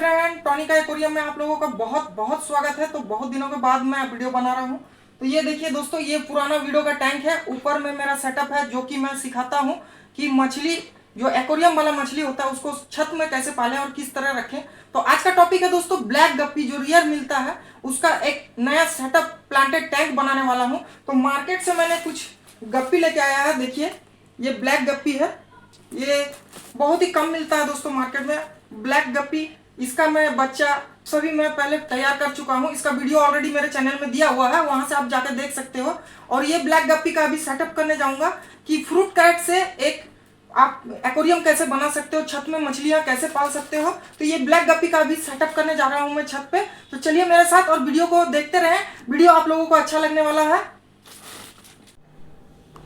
Friend, टॉनिका aquarium में आप लोगों का बहुत बहुत स्वागत है। तो बहुत दिनों के बाद मैं वीडियो बना रहा हूँ। तो ये देखिए दोस्तों, ये पुराना वीडियो का टैंक है। ऊपर में मेरा सेटअप है जो कि मैं सिखाता हूँ कि मछली जो एक्वेरियम वाला मछली होता है उसको छत में कैसे पालें और किस तरह रखें। तो आज का टॉपिक है दोस्तों ब्लैक गप्पी जो रियर मिलता है, उसका एक नया सेटअप प्लांटेड टैंक बनाने वाला हूँ। तो मार्केट से मैंने कुछ गप्पी लेके आया है। देखिए ये ब्लैक गप्पी है, ये बहुत ही कम मिलता है दोस्तों मार्केट में ब्लैक गप्पी। इसका मैं बच्चा सभी मैं पहले तैयार कर चुका हूँ। इसका वीडियो ऑलरेडी मेरे चैनल में दिया हुआ है, वहां से आप जाकर देख सकते हो। और ये ब्लैक गप्पी का अभी सेटअप करने जाऊंगा कि फ्रूट कैट से एक आप एक्वेरियम कैसे बना सकते हो, छत में मछलियां कैसे पाल सकते हो। तो ये ब्लैक गप्पी का अभी सेटअप करने जा रहा हूँ मैं छत पे। तो चलिए मेरे साथ और वीडियो को देखते रहें, वीडियो आप लोगों को अच्छा लगने वाला है।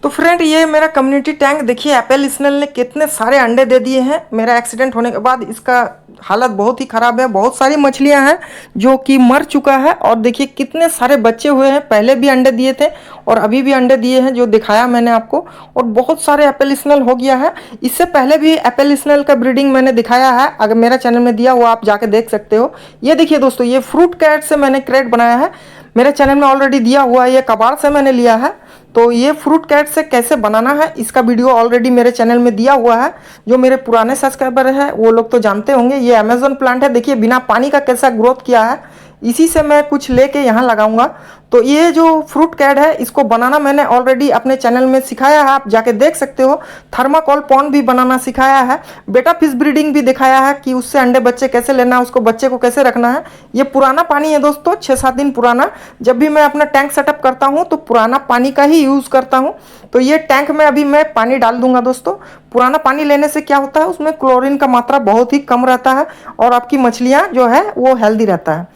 तो फ्रेंड, ये मेरा कम्युनिटी टैंक देखिए, एप्पल स्नेल ने कितने सारे अंडे दे दिए हैं। मेरा एक्सीडेंट होने के बाद इसका हालत बहुत ही ख़राब है। बहुत सारी मछलियां हैं जो कि मर चुका है। और देखिए कितने सारे बच्चे हुए हैं, पहले भी अंडे दिए थे और अभी भी अंडे दिए हैं जो दिखाया मैंने आपको। और बहुत सारे एप्पल स्नेल हो गया है। इससे पहले भी एप्पल स्नेल का ब्रीडिंग मैंने दिखाया है, अगर मेरा चैनल में दिया हुआ आप जाके देख सकते हो। ये देखिए दोस्तों, ये फ्रूट कैट से मैंने क्रेट बनाया है, मेरे चैनल में ऑलरेडी दिया हुआ है। ये कबाड़ से मैंने लिया है। तो ये फ्रूट कैट से कैसे बनाना है इसका वीडियो ऑलरेडी मेरे चैनल में दिया हुआ है। जो मेरे पुराने सब्सक्राइबर है वो लोग तो जानते होंगे। ये अमेजोन प्लांट है, देखिए बिना पानी का कैसा ग्रोथ किया है। इसी से मैं कुछ लेके यहाँ लगाऊंगा। तो ये जो फ्रूट कैट है इसको बनाना मैंने ऑलरेडी अपने चैनल में सिखाया है, आप जाके देख सकते हो। थर्माकोल पॉन्ड भी बनाना सिखाया है, बेटा फिश ब्रीडिंग भी दिखाया है कि उससे अंडे बच्चे कैसे लेना है, उसको बच्चे को कैसे रखना है। ये पुराना पानी है दोस्तों, 6-7 दिन पुराना। जब भी मैं अपना टैंक सेटअप करता हूँ तो पुराना पानी का ही यूज़ करता हूँ। तो ये टैंक में अभी मैं पानी डाल दूंगा दोस्तों। पुराना पानी लेने से क्या होता है, उसमें क्लोरीन का मात्रा बहुत ही कम रहता है और आपकी मछलियाँ जो है वो हेल्दी रहता है।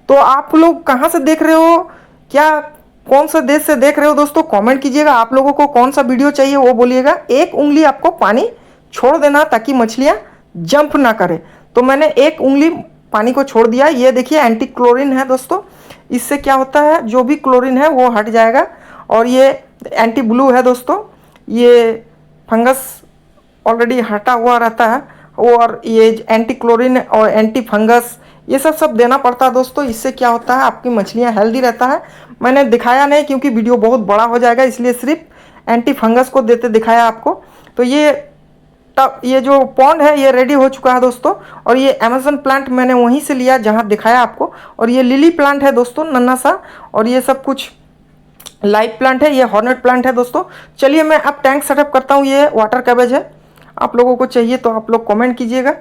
तो आप लोग कहाँ से देख रहे हो, क्या कौन सा देश से देख रहे हो दोस्तों, कमेंट कीजिएगा। आप लोगों को कौन सा वीडियो चाहिए वो बोलिएगा। एक उंगली आपको पानी छोड़ देना ताकि मछलियाँ जंप ना करे। तो मैंने एक उंगली पानी को छोड़ दिया। ये देखिए एंटी क्लोरीन है दोस्तों, इससे क्या होता है जो भी क्लोरीन है वो हट जाएगा। और ये एंटी ब्लू है दोस्तों, ये फंगस ऑलरेडी हटा हुआ रहता है। और ये एंटी क्लोरीन और एंटी फंगस ये सब देना पड़ता है दोस्तों। इससे क्या होता है आपकी मछलियाँ हेल्दी रहता है। मैंने दिखाया नहीं क्योंकि वीडियो बहुत बड़ा हो जाएगा, इसलिए सिर्फ एंटी फंगस को देते दिखाया आपको। तो ये जो पॉन्ड है ये रेडी हो चुका है दोस्तों। और ये अमेजन प्लांट मैंने वहीं से लिया जहाँ दिखाया आपको। और ये लिली प्लांट है दोस्तों, नन्हा सा। और ये सब कुछ लाइव प्लांट है, ये हॉर्नेट प्लांट है दोस्तों। चलिए मैं अब टैंक सेटअप करता हूँ। ये वाटर कैबेज है, आप लोगों को चाहिए तो आप लोग कमेंट कीजिएगा,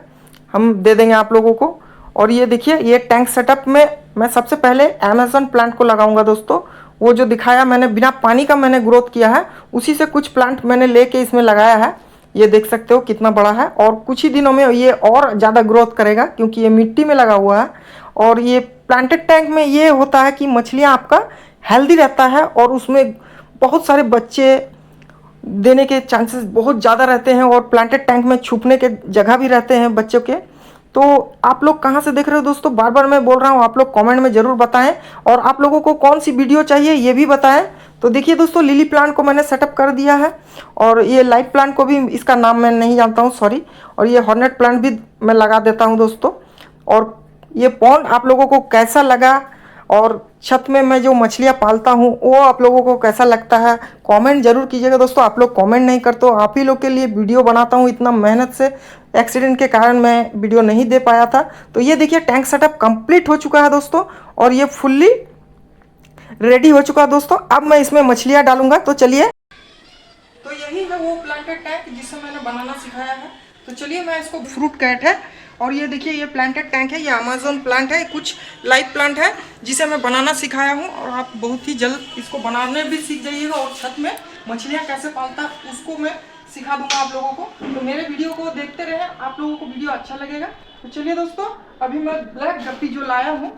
हम दे देंगे आप लोगों को। और ये देखिए ये टैंक सेटअप में मैं सबसे पहले अमेजन प्लांट को लगाऊंगा दोस्तों। वो जो दिखाया मैंने बिना पानी का मैंने ग्रोथ किया है, उसी से कुछ प्लांट मैंने लेके इसमें लगाया है। ये देख सकते हो कितना बड़ा है और कुछ ही दिनों में ये और ज़्यादा ग्रोथ करेगा क्योंकि ये मिट्टी में लगा हुआ है। और ये प्लांटेड टैंक में ये होता है कि मछलियाँ आपका हेल्दी रहता है और उसमें बहुत सारे बच्चे देने के चांसेस बहुत ज़्यादा रहते हैं। और प्लांटेड टैंक में छुपने के जगह भी रहते हैं बच्चों के। तो आप लोग कहाँ से देख रहे हो दोस्तों, बार बार मैं बोल रहा हूँ, आप लोग कमेंट में ज़रूर बताएं। और आप लोगों को कौन सी वीडियो चाहिए ये भी बताएं। तो देखिए दोस्तों, लिली प्लांट को मैंने सेटअप कर दिया है। और ये लाइट प्लांट को भी, इसका नाम मैं नहीं जानता हूँ, सॉरी। और ये हॉर्नेट प्लांट भी मैं लगा देता हूँ दोस्तों। और ये पॉन्ड आप लोगों को कैसा लगा और छत में मैं जो मछलियाँ पालता हूँ वो आप लोगों को कैसा लगता है कमेंट जरूर कीजिएगा दोस्तों। आप लोग कमेंट नहीं करते हो, आप ही लोग के लिए वीडियो बनाता हूँ इतना मेहनत से। एक्सीडेंट के कारण मैं वीडियो नहीं दे पाया था। तो ये देखिए टैंक सेटअप कंप्लीट हो चुका है दोस्तों और ये फुल्ली रेडी हो चुका है दोस्तों। अब मैं इसमें मछलियाँ डालूंगा। तो चलिए, तो यही है वो प्लांटेड टैंक जिसे मैंने बनाना सिखाया है। तो चलिए मैं इसको, फ्रूट कैट है और ये देखिए ये प्लांटेड टैंक है, ये अमेजोन प्लांट है, कुछ लाइव प्लांट है जिसे मैं बनाना सिखाया हूँ। और आप बहुत ही जल्द इसको बनाने भी सीख जाइएगा और छत में मछलियाँ कैसे पालता है उसको मैं सिखा दूंगा आप लोगों को। तो मेरे वीडियो को देखते रहें, आप लोगों को वीडियो अच्छा लगेगा। तो चलिए दोस्तों, अभी मैं ब्लैक गप्पी जो लाया हूँ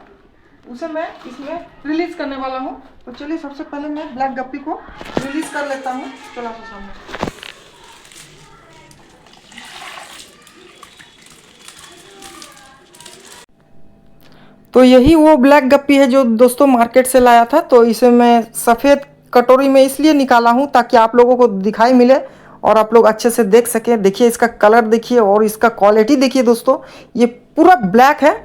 उसे मैं इसमें रिलीज करने वाला हूँ। तो चलिए सबसे पहले मैं ब्लैक गप्पी को रिलीज कर लेता हूँ। चलो आपके सामने, तो यही वो ब्लैक गप्पी है जो दोस्तों मार्केट से लाया था। तो इसे मैं सफ़ेद कटोरी में इसलिए निकाला हूँ ताकि आप लोगों को दिखाई मिले और आप लोग अच्छे से देख सकें। देखिए इसका कलर देखिए और इसका क्वालिटी देखिए दोस्तों, ये पूरा ब्लैक है।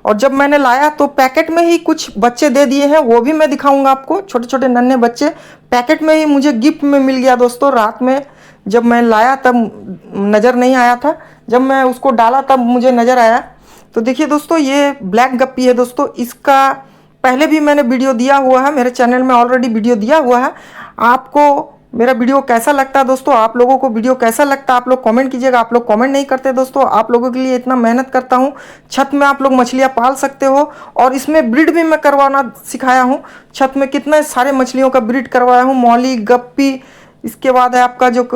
और जब मैंने लाया तो पैकेट में ही कुछ बच्चे दे दिए हैं, वो भी मैं दिखाऊंगा आपको। छोटे छोटे नन्हे बच्चे पैकेट में ही मुझे गिफ्ट में मिल गया दोस्तों। रात में जब मैं लाया तब नज़र नहीं आया था, जब मैं उसको डाला तब मुझे नज़र आया। तो देखिए दोस्तों, ये ब्लैक गप्पी है दोस्तों। इसका पहले भी मैंने वीडियो दिया हुआ है, मेरे चैनल में ऑलरेडी वीडियो दिया हुआ है। आपको मेरा वीडियो कैसा लगता है दोस्तों, आप लोगों को वीडियो कैसा लगता है आप लोग कमेंट कीजिएगा। आप लोग कमेंट नहीं करते दोस्तों, आप लोगों के लिए इतना मेहनत करता हूँ। छत में आप लोग मछलियाँ पाल सकते हो, और इसमें ब्रीड भी मैं करवाना सिखाया हूँ। छत में कितने सारे मछलियों का ब्रीड करवाया हूँ, मौली, गप्पी, इसके बाद है आपका जो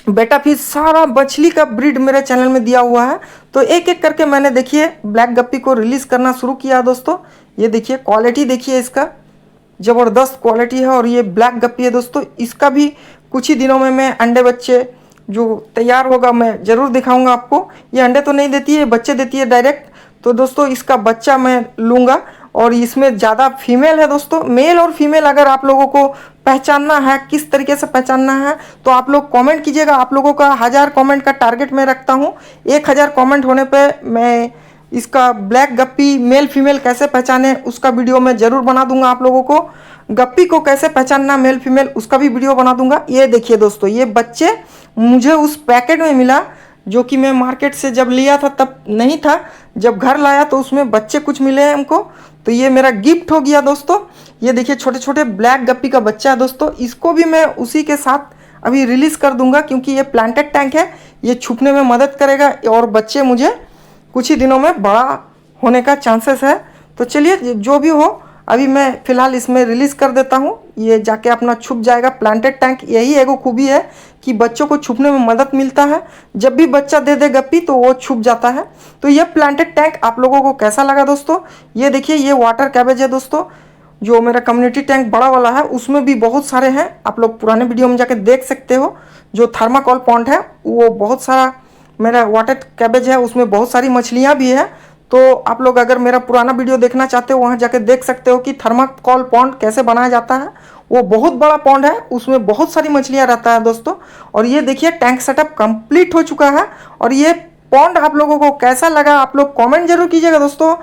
बेटा फिश, सारा मछली का ब्रीड मेरे चैनल में दिया हुआ है। तो एक एक करके मैंने देखिए ब्लैक गप्पी को रिलीज़ करना शुरू किया दोस्तों। ये देखिए क्वालिटी देखिए, इसका ज़बरदस्त क्वालिटी है। और ये ब्लैक गप्पी है दोस्तों, इसका भी कुछ ही दिनों में मैं अंडे बच्चे जो तैयार होगा मैं ज़रूर दिखाऊंगा आपको। ये अंडे तो नहीं देती है, बच्चे देती है डायरेक्ट। तो दोस्तों इसका बच्चा मैं लूँगा, और इसमें ज़्यादा फीमेल है दोस्तों। मेल और फीमेल अगर आप लोगों को पहचानना है, किस तरीके से पहचानना है, तो आप लोग कमेंट कीजिएगा। आप लोगों का 1000 कमेंट का टारगेट मैं रखता हूँ। 1000 कमेंट होने पे मैं इसका ब्लैक गप्पी मेल फीमेल कैसे पहचाने उसका वीडियो मैं ज़रूर बना दूंगा। आप लोगों को गप्पी को कैसे पहचानना मेल फीमेल उसका भी वीडियो बना दूंगा। ये देखिए दोस्तों, ये बच्चे मुझे उस पैकेट में मिला जो कि मैं मार्केट से जब लिया था तब नहीं था, जब घर लाया तो उसमें बच्चे कुछ मिले हैं हमको। तो ये मेरा गिफ्ट हो गया दोस्तों। ये देखिए छोटे छोटे ब्लैक गप्पी का बच्चा है दोस्तों। इसको भी मैं उसी के साथ अभी रिलीज़ कर दूंगा, क्योंकि ये प्लांटेड टैंक है, ये छुपने में मदद करेगा, और बच्चे मुझे कुछ ही दिनों में बड़ा होने का चांसेस है। तो चलिए जो भी हो, अभी मैं फ़िलहाल इसमें रिलीज़ कर देता हूँ। ये जाके अपना छुप जाएगा। प्लांटेड टैंक यही एगो खूबी है कि बच्चों को छुपने में मदद मिलता है। जब भी बच्चा दे दे गप्पी तो वो छुप जाता है। तो ये प्लांटेड टैंक आप लोगों को कैसा लगा दोस्तों? ये देखिए, ये वाटर कैबेज है दोस्तों। जो मेरा कम्युनिटी टैंक बड़ा वाला है उसमें भी बहुत सारे हैं, आप लोग पुराने वीडियो में जाके देख सकते हो। जो थर्माकोल पॉन्ड है वो बहुत सारा मेरा वाटर कैबेज है, उसमें बहुत सारी मछलियाँ भी है। तो आप लोग अगर मेरा पुराना वीडियो देखना चाहते हो वहाँ जाके देख सकते हो कि थर्माकोल पॉन्ड कैसे बनाया जाता है। वो बहुत बड़ा पॉन्ड है, उसमें बहुत सारी मछलियाँ रहता है दोस्तों। और ये देखिए टैंक सेटअप कंप्लीट हो चुका है। और ये पॉन्ड आप लोगों को कैसा लगा आप लोग कमेंट जरूर कीजिएगा दोस्तों।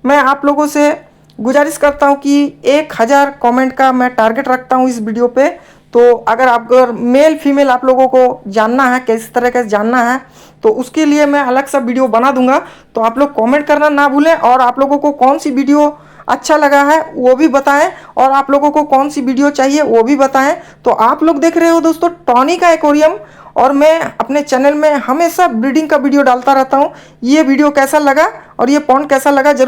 मैं आप लोगों से गुजारिश करता हूँ कि 1000 कमेंट का मैं टारगेट रखता हूँ इस वीडियो पे। तो अगर मेल फीमेल आप लोगों को जानना है, किस तरह का जानना है, तो उसके लिए मैं अलग सा वीडियो बना दूंगा। तो आप लोग कमेंट करना ना भूलें, और आप लोगों को कौन सी वीडियो अच्छा लगा है वो भी बताएं, और आप लोगों को कौन सी वीडियो चाहिए वो भी बताएं। तो आप लोग देख रहे हो दोस्तों टॉनी का एक्वेरियम, और मैं अपने चैनल में हमेशा ब्रीडिंग का वीडियो डालता रहता हूँ। ये वीडियो कैसा लगा और ये पॉन्ड कैसा लगा जरूर